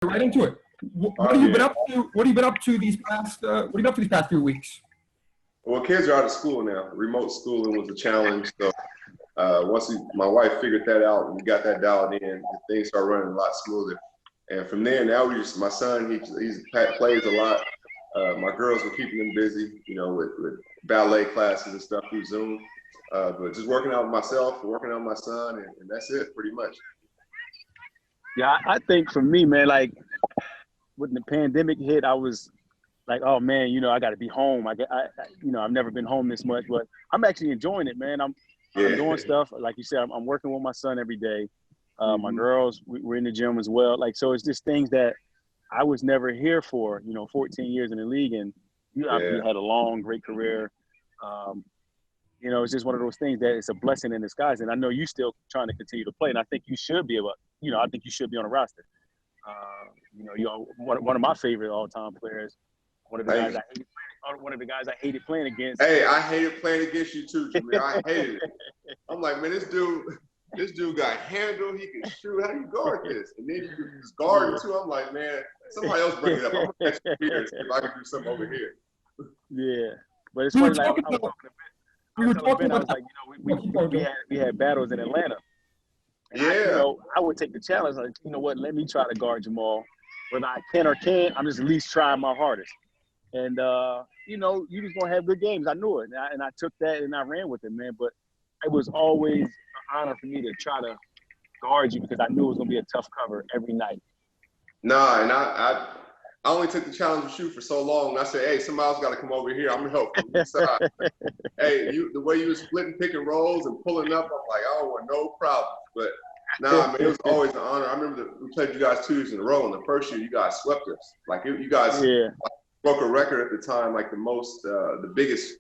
right into it. What have you been up to? What have you been up to these past? What have you been up to these past 3 weeks? Well, kids are out of school now. Remote schooling was a challenge. So once my wife figured that out and we got that dialed in, things started running a lot smoother. And from there, now my son, he plays a lot. My girls were keeping him busy, with ballet classes and stuff through Zoom. But just working out with myself, working out with my son, and that's it, pretty much. Yeah, I think for me, man, like when the pandemic hit, I was like, oh man, I got to be home. I've never been home this much, but I'm actually enjoying it, man. I'm doing stuff like you said. I'm working with my son every day. My girls, we're in the gym as well. Like, so it's just things that I was never here for. 14 years in the league, and you had a long, great career. It's just one of those things that it's a blessing in disguise. And I know you still trying to continue to play, and I think you should be able. I think you should be on a roster. You're one of my favorite all-time players. One of the guys I hated playing against. Hey, I hated playing against you too, Jameer. I hated it. I'm like, man, this dude got handle. He can shoot. How do you guard this? And then you can just guard too. I'm like, man, somebody else bring it up. I'm gonna catch you here if I can do something over here. Yeah, but it's funny. Like, I was talking about, like, we had battles in Atlanta. And I would take the challenge. Like, you know what? Let me try to guard Jamal. Whether I can or can't, I'm just at least trying my hardest. And you just gonna have good games. I knew it, and I took that and I ran with it, man. But it was always an honor for me to try to guard you because I knew it was gonna be a tough cover every night. Nah, and I only took the challenge to shoot for so long. I said, hey, somebody else got to come over here. I'm gonna help from the side. Hey, the way you were splitting pick and rolls and pulling up, I'm like, I don't want no problems. But nah, man, it was always an honor. I remember we played you guys 2 years in a row. And the first year, you guys swept us. Like you guys broke a record at the time, like the biggest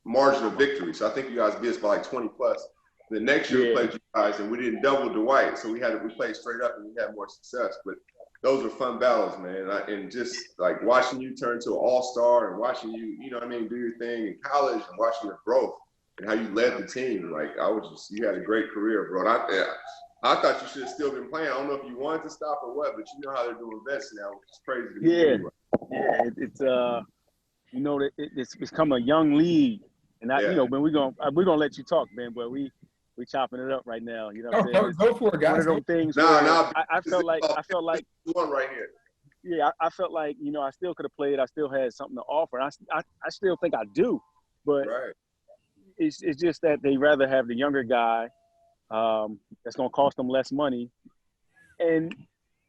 margin of victory. So I think you guys beat us by like 20 plus. The next year we played you guys, and we didn't double Dwight, so we played straight up, and we had more success. But those were fun battles, man. And just like watching you turn to an all-star and watching you, do your thing in college and watching your growth and how you led the team. Like you had a great career, bro. And I thought you should have still been playing. I don't know if you wanted to stop or what, but you know how they're doing vets now, which is crazy to me. It's become a young league, and when we're gonna let you talk, man, but we chopping it up right now. You know what I'm saying? Go for it, guys. One of those things. I felt like one right here. Yeah, I felt like I still could have played. I still had something to offer. I still think I do, but it's just that they rather have the younger guy. That's gonna cost them less money, and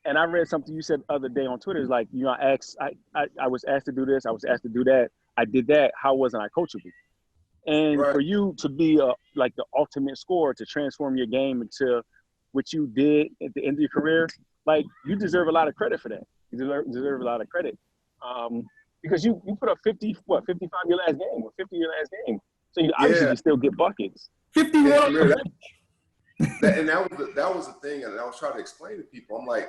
I read something you said the other day on Twitter. It's like I was asked to do this. I was asked to do that. I did that. How wasn't I coachable? And for you to be like the ultimate scorer, to transform your game into what you did at the end of your career, like you deserve a lot of credit for that. You deserve a lot of credit because you put up 55 your last game or 50 your last game, so you obviously can still get buckets. 51. And that was the thing, and I was trying to explain to people. I'm like,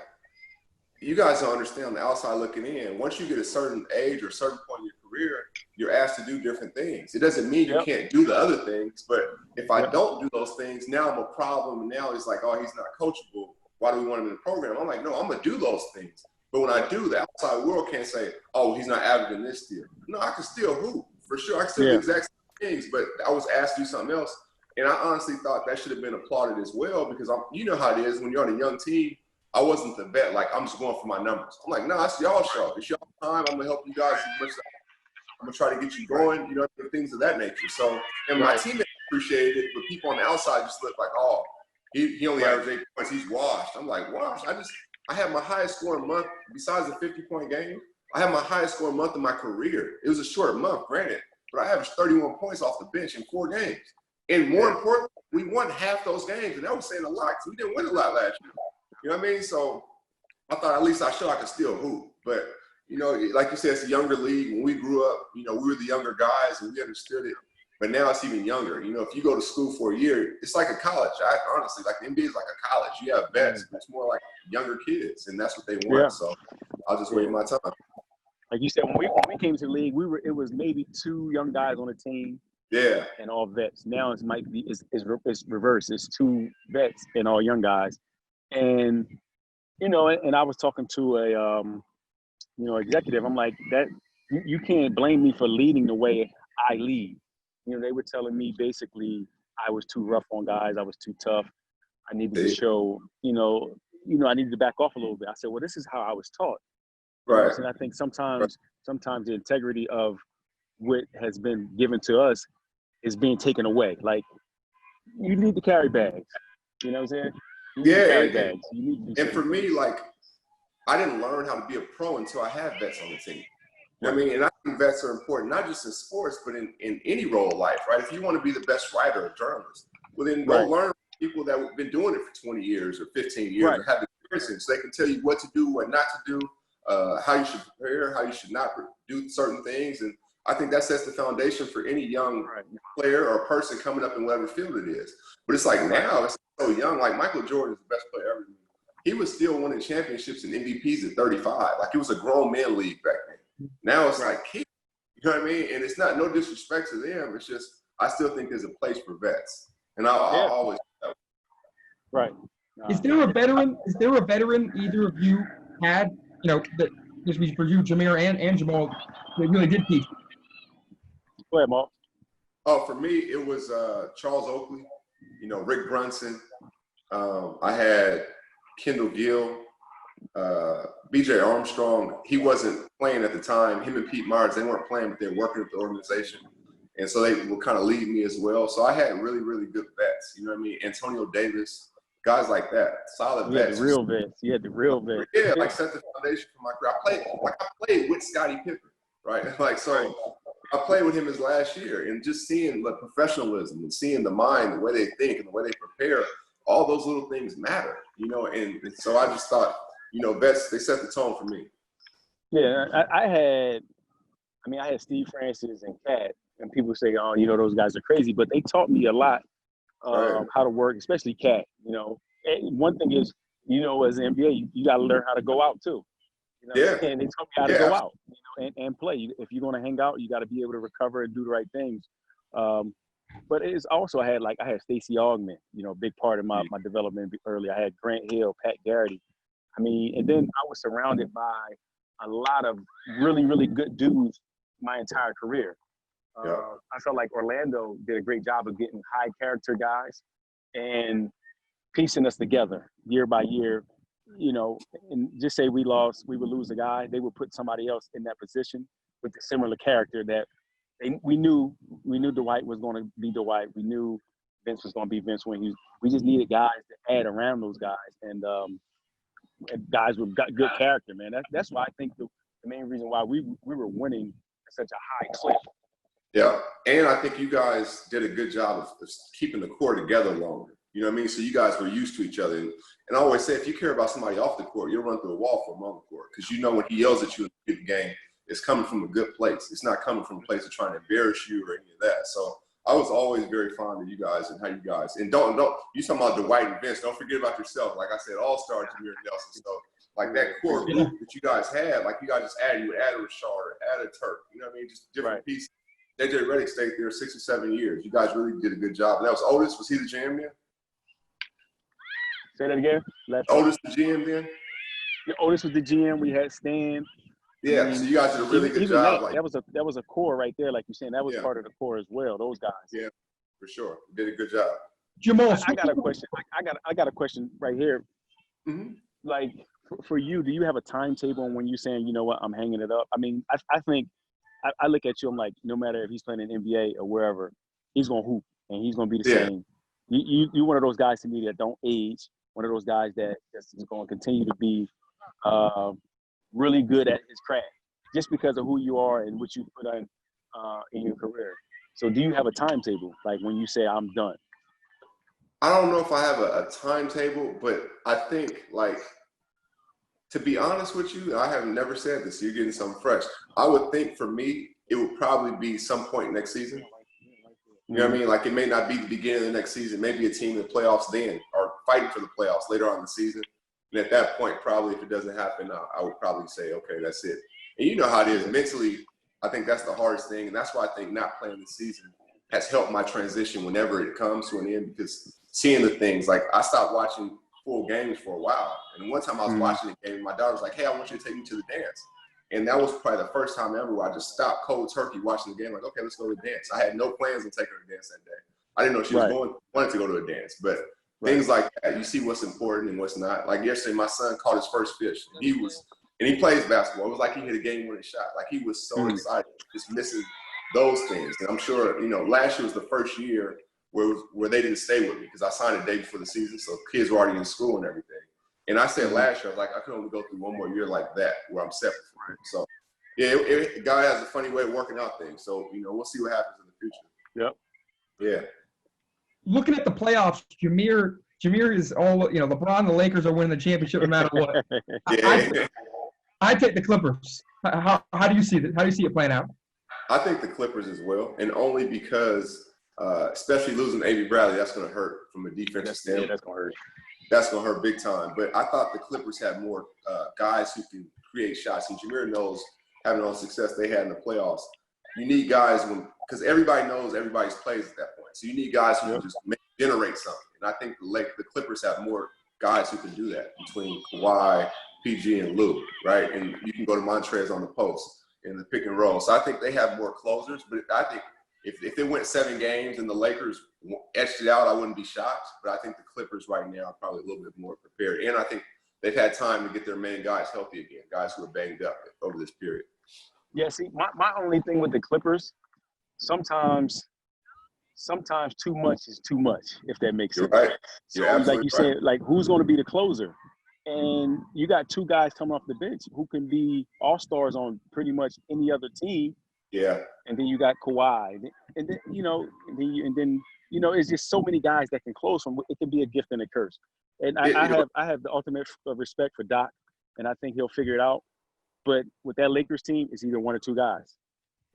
you guys don't understand on the outside looking in. Once you get a certain age or a certain point in your career, you're asked to do different things. It doesn't mean you can't do the other things, but if I don't do those things, now I'm a problem. And now it's like, oh, he's not coachable. Why do we want him in the program? I'm like, no, I'm gonna do those things. But when I do, the outside world can't say, oh, he's not averaging this still. No, I can still hoop for sure. I can still do the exact same things, but I was asked to do something else. And I honestly thought that should have been applauded as well, because you know how it is when you're on a young team. I wasn't the vet, like I'm just going for my numbers. I'm like, no, it's y'all show. It's y'all time. I'm gonna help you guys as much as I'm gonna try to get you going, things of that nature. So, and my teammates appreciated it, but people on the outside just look like, oh, he only averaged 8 points. He's washed. I'm like, washed? I had my highest scoring month besides the 50-point game. I had my highest scoring month in my career. It was a short month, granted, but I averaged 31 points off the bench in 4 games. And more importantly, we won half those games, and that was saying a lot because we didn't win a lot last year. You know what I mean? So I thought at least I could still hoop. But, like you said, it's a younger league. When we grew up, we were the younger guys and we understood it. But now it's even younger. If you go to school for a year, it's like a college. Honestly, like the NBA is like a college. You have vets, but it's more like younger kids, and that's what they want. Yeah. So I'll just wait my time. Like you said, when we came to the league, it was maybe 2 young guys on the team. Yeah. And all vets. Now it's reverse. It's 2 vets and all young guys. And You know, and I was talking to a executive. I'm like, that you can't blame me for leading the way I lead. You know, they were telling me basically I was too rough on guys. I was too tough. I needed to show, I needed to back off a little bit. I said, well, this is how I was taught. Right. And I think sometimes the integrity of what has been given to us is being taken away. Like, you need to carry bags. You know what I'm saying? You need to carry bags. You need to and for me, like, I didn't learn how to be a pro until I had vets on the team. You know what I mean? And I think vets are important, not just in sports, but in any role of life, right? If you want to be the best writer or journalist, well, then go learn from people that have been doing it for 20 years or 15 years or have experience, so they can tell you what to do, what not to do, how you should prepare, how you should not do certain things. And I think that sets the foundation for any young player or person coming up in whatever field it is. But it's like now, it's so young. Like Michael Jordan is the best player ever. He was still winning championships and MVPs at 35. Like, it was a grown man league back then. Now it's like kids. You know what I mean? And it's not no disrespect to them. It's just I still think there's a place for vets, and I'll always. Right. Is there a veteran? Is there a veteran either of you had? You know, that this was for you, Jameer and Jamal. They really did teach. Go ahead, Mark. Oh, for me, it was Charles Oakley. You know, Rick Brunson. I had Kendall Gill. BJ Armstrong, he wasn't playing at the time. Him and Pete Myers, they weren't playing, but they were working with the organization. And so they would kind of lead me as well. So I had really, really good vets. You know what I mean? Antonio Davis, guys like that. Solid vets. The real vets. You had the real vets. Yeah, like set the foundation for my career. I played with Scottie Pippen, right? Like, so I played with him his last year, and just seeing the professionalism and seeing the mind, the way they think and the way they prepare, all those little things matter, you know? And so I just thought, you know, vets, they set the tone for me. Yeah, I had Steve Francis and Cat, and people say, oh, you know, those guys are crazy, but they taught me a lot how to work, especially Cat. You know, and one thing is, you know, as an NBA, you got to learn how to go out too. You know, and they taught me how to go out, you know, and play. If you're going to hang out, you got to be able to recover and do the right things. But it's also I had Stacey Augmon, you know, a big part of my development early. I had Grant Hill, Pat Garrity. I mean, and then I was surrounded by a lot of really, really good dudes my entire career. I felt like Orlando did a great job of getting high character guys and piecing us together year by year, you know, and just say we would lose a guy, they would put somebody else in that position with a similar character that we knew Dwight was going to be Dwight. We knew Vince was going to be Vince when we just needed guys to add around those guys. And guys with good character, man. That's why I think the main reason why we were winning at such a high clip. Yeah, and I think you guys did a good job of keeping the core together longer. You know what I mean? So you guys were used to each other. And I always say, if you care about somebody off the court, you'll run through a wall for them on the court, because you know when he yells at you in the game, it's coming from a good place. It's not coming from a place of trying to embarrass you or any of that. So I was always very fond of you guys and how you guys, and don't you talking about Dwight and Vince, don't forget about yourself. Like I said, all-star Jameer Nelson. So like that core group that you guys had, like you guys just add a Rashard, add a Turk, you know what I mean? Just different pieces. JJ Redick stayed there 6 or 7 years. You guys really did a good job. And that was Otis. Was he the GM then? Say that again. Otis the GM then? Yeah, Otis was the GM. We had Stan. Yeah, I mean, so you guys did a really good job. That was a core right there, like you're saying. That was part of the core as well. Those guys. Yeah, for sure. You did a good job. Jamal, I got a question. I got a question right here. Mm-hmm. Like for you, do you have a timetable on when you're saying, you know what, I'm hanging it up? I mean, I think I look at you. I'm like, no matter if he's playing in NBA or wherever, he's gonna hoop and he's gonna be the same. You one of those guys to me that don't age. One of those guys that is going to continue to be really good at his craft, just because of who you are and what you put on in your career. So, do you have a timetable, like when you say I'm done? I don't know if I have a timetable, but I think, like, to be honest with you, I have never said this. So you're getting something fresh. I would think for me, it would probably be some point next season. You know what I mean? Like, it may not be the beginning of the next season. Maybe a team in the playoffs then, or fighting for the playoffs later on in the season. And at that point, probably if it doesn't happen, I would probably say, okay, that's it. And you know how it is. Mentally, I think that's the hardest thing. And that's why I think not playing this season has helped my transition whenever it comes to an end, because seeing the things, like I stopped watching full games for a while. And one time I was watching the game, my daughter was like, "Hey, I want you to take me to the dance." And that was probably the first time ever where I just stopped cold turkey watching the game. Like, okay, let's go to the dance. I had no plans on taking her to dance that day. I didn't know she was wanted to go to a dance, but things like that, you see what's important and what's not. Like yesterday, my son caught his first fish. And he plays basketball. It was like he hit a game-winning shot. Like he was so excited, just missing those things. And I'm sure, last year was the first year where they didn't stay with me because I signed a day before the season, so kids were already in school and everything. And I said last year, I was like, I can only go through one more year like that where I'm separate from him. So, yeah, God has a funny way of working out things. So, we'll see what happens in the future. Yep. Yeah. Looking at the playoffs, Jameer is all, LeBron, the Lakers are winning the championship no matter what. I take the Clippers. How do you see that? How do you see it playing out? I think the Clippers as well, and only because, especially losing Avery Bradley, that's going to hurt from a defensive standpoint. Yeah, that's going to hurt. That's going to hurt big time. But I thought the Clippers had more guys who can create shots. And Jameer knows, having all the success they had in the playoffs, you need guys because everybody knows everybody's plays at that point. So you need guys who can just generate something. And I think the Clippers have more guys who can do that between Kawhi, PG, and Lou, right? And you can go to Montrez on the post in the pick and roll. So I think they have more closers. But I think if they went 7 games and the Lakers etched it out, I wouldn't be shocked. But I think the Clippers right now are probably a little bit more prepared. And I think they've had time to get their main guys healthy again, guys who are banged up over this period. Yeah, see, my only thing with the Clippers, sometimes too much is too much, if that makes sense. You're right. So, like you said, like who's going to be the closer? And you got 2 guys coming off the bench who can be all-stars on pretty much any other team. Yeah. And then you got Kawhi, and then it's just so many guys that can close from. It can be a gift and a curse. And I have the ultimate respect for Doc, and I think he'll figure it out. But with that Lakers team, it's either 1 or 2 guys.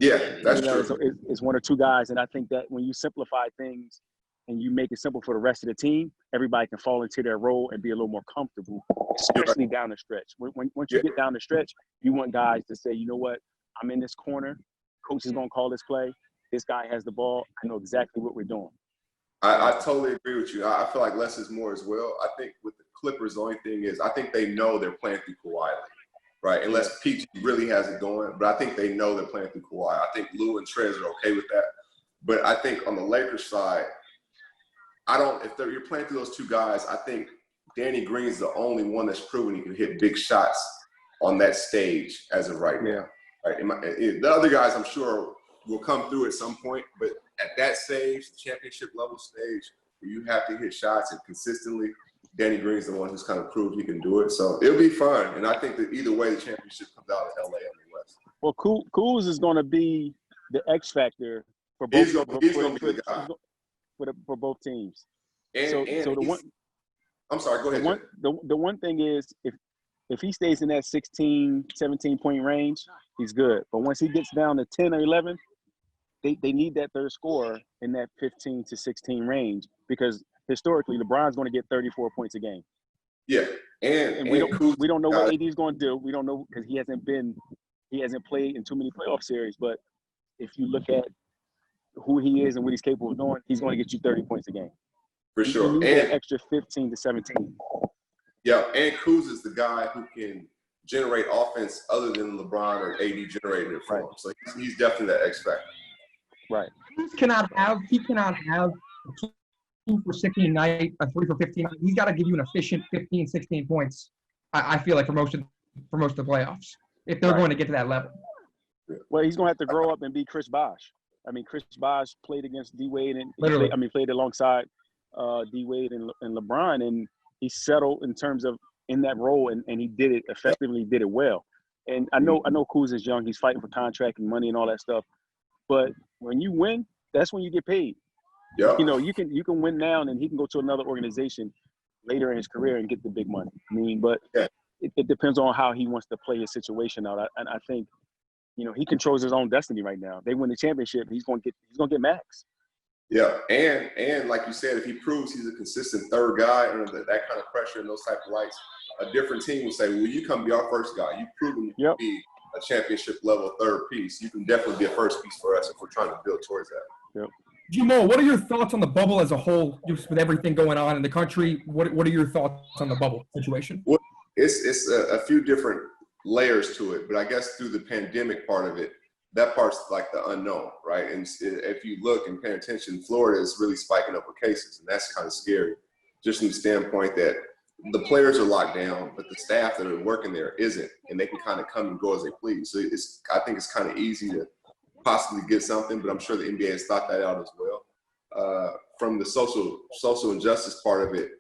Yeah, that's true. So it's 1 or 2 guys, and I think that when you simplify things and you make it simple for the rest of the team, everybody can fall into their role and be a little more comfortable, especially down the stretch. Once you get down the stretch, you want guys to say, you know what, I'm in this corner. Coach is going to call this play. This guy has the ball. I know exactly what we're doing. I totally agree with you. I feel like less is more as well. I think with the Clippers, the only thing is I think they know they're playing through Kawhi, right? Unless PG really has it going. But I think they know they're playing through Kawhi. I think Lou and Trez are okay with that. But I think on the Lakers side, if you're playing through those 2 guys, I think Danny Green's the only one that's proven he can hit big shots on that stage as of right now. Right? The other guys, I'm sure, will come through at some point, but at that stage, the championship level stage, where you have to hit shots and consistently, Danny Green's the one who's kind of proved he can do it. So it'll be fun, and I think that either way, the championship comes out of LA on the West. Well, Kuz is going to be the X factor for both. He's going to be the guy for both teams. I'm sorry, go ahead. The one thing is if he stays in that 16, 17-point range, he's good. But once he gets down to 10 or 11, they need that third scorer in that 15 to 16 range because historically LeBron's going to get 34 points a game. Yeah, and we don't know what AD is going to do. We don't know because he hasn't played in too many playoff series. But if you look at who he is and what he's capable of doing, he's going to get you 30 points a game. For sure. You need an extra 15 to 17. Yeah, and Kuz is the guy who can generate offense other than LeBron or AD generating it for him. So he's definitely that X factor. Right. He cannot have a 2 for 16 night, a 3 for 15 night. He's got to give you an efficient 15, 16 points. I feel like for most of the playoffs, if they're going to get to that level. Well, he's going to have to grow up and be Chris Bosh. I mean, Chris Bosh played against D Wade and played alongside D Wade and LeBron, and he settled in terms of in that role, and he did it effectively, did it well. And I know Kuz is young; he's fighting for contract and money and all that stuff. But when you win, that's when you get paid. Yeah. You can win now, and then he can go to another organization later in his career and get the big money. I mean, but it depends on how he wants to play his situation out. And I think, he controls his own destiny right now. They win the championship, he's gonna get max. Yeah, and like you said, if he proves he's a consistent third guy under that kind of pressure and those type of lights, a different team will say, "Well, you come be our first guy. You've proven you can be a championship level third piece. You can definitely be a first piece for us if we're trying to build towards that." Yep. Jamal, what are your thoughts on the bubble as a whole, just with everything going on in the country? What are your thoughts on the bubble situation? Well, it's a few different layers to it, but I guess through the pandemic part of it, that part's like the unknown, right? And if you look and pay attention, Florida is really spiking up with cases, and that's kind of scary, just from the standpoint that the players are locked down, but the staff that are working there isn't, and they can kind of come and go as they please. So I think it's kind of easy to possibly get something, but I'm sure the NBA has thought that out as well. From the social injustice part of it,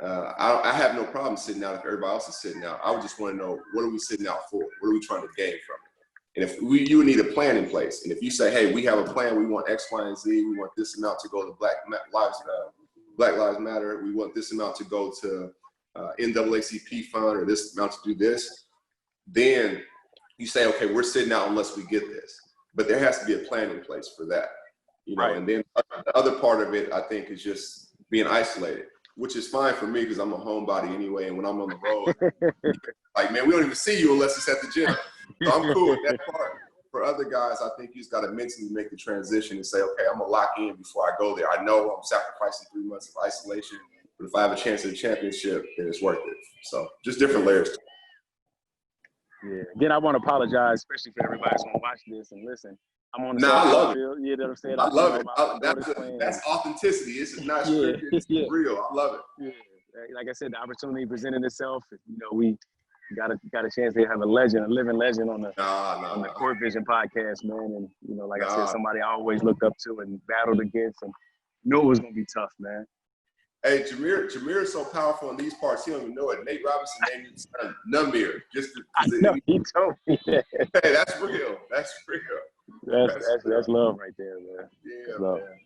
I have no problem sitting out if everybody else is sitting out. I would just want to know, what are we sitting out for? What are we trying to gain from it? And if you would need a plan in place. And if you say, hey, we have a plan, we want X, Y, and Z, we want this amount to go to Black Lives Matter, we want this amount to go to NAACP fund, or this amount to do this, then you say, okay, we're sitting out unless we get this. But there has to be a plan in place for that, you know. Right. And then the other part of it, I think, is just being isolated, which is fine for me because I'm a homebody anyway. And when I'm on the road, like, man, we don't even see you unless it's at the gym. So I'm cool with that part. For other guys, I think you just got to mentally make the transition and say, okay, I'm going to lock in before I go there. I know I'm sacrificing 3 months of isolation, but if I have a chance at a championship, then it's worth it. So just different layers. Yeah. Again, I want to apologize, especially for everybody who's going to watch this and listen. I'm on the I love it. You know what I'm saying? I love it. That's authenticity. This is not scripted. It's real. I love it. Yeah. Like I said, the opportunity presented itself. You know, we got a chance to have a living legend on the Court Vision podcast, man. And you know, like I said, somebody I always looked up to and battled against, and knew it was gonna be tough, man. Hey, Jameer is so powerful in these parts, he don't even know it. Nate Robinson named his son Jameer. I know, he told me that. Hey, that's real. That's real. That's love right there, man. Yeah, love. Man.